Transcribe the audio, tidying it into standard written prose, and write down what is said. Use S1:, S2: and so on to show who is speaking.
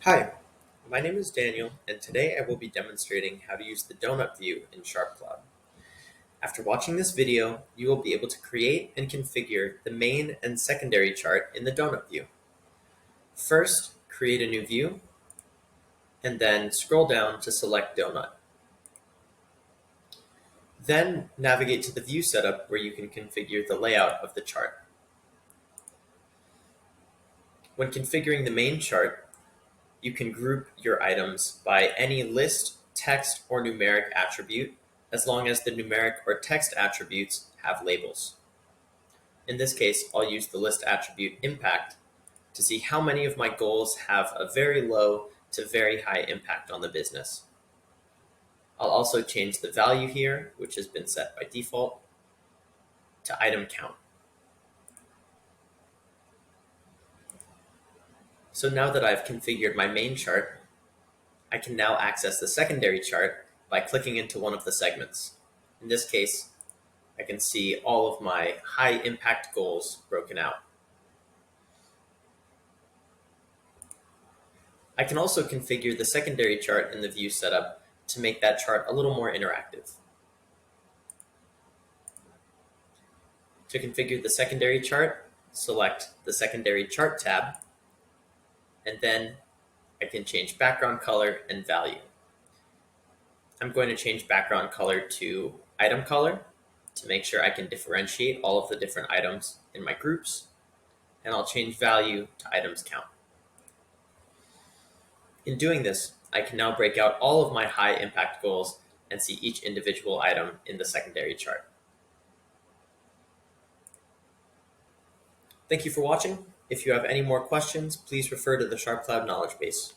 S1: Hi, my name is Daniel, and today I will be demonstrating how to use the donut view in SharpCloud. After watching this video, you will be able to create and configure the main and secondary chart in the donut view. First, create a new view, and then scroll down to select Donut. Then navigate to the view setup where you can configure the layout of the chart. When configuring the main chart, you can group your items by any list, text, or numeric attribute, as long as the numeric or text attributes have labels. In this case, I'll use the list attribute impact to see how many of my goals have a very low to very high impact on the business. I'll also change the value here, which has been set by default, to item count. So now that I've configured my main chart, I can now access the secondary chart by clicking into one of the segments. In this case, I can see all of my high impact goals broken out. I can also configure the secondary chart in the view setup to make that chart a little more interactive. To configure the secondary chart, select the secondary chart tab, and then I can change background color and value. I'm going to change background color to item color to make sure I can differentiate all of the different items in my groups, and I'll change value to items count. In doing this, I can now break out all of my high impact goals and see each individual item in the secondary chart. Thank you for watching. If you have any more questions, please refer to the SharpCloud knowledge base.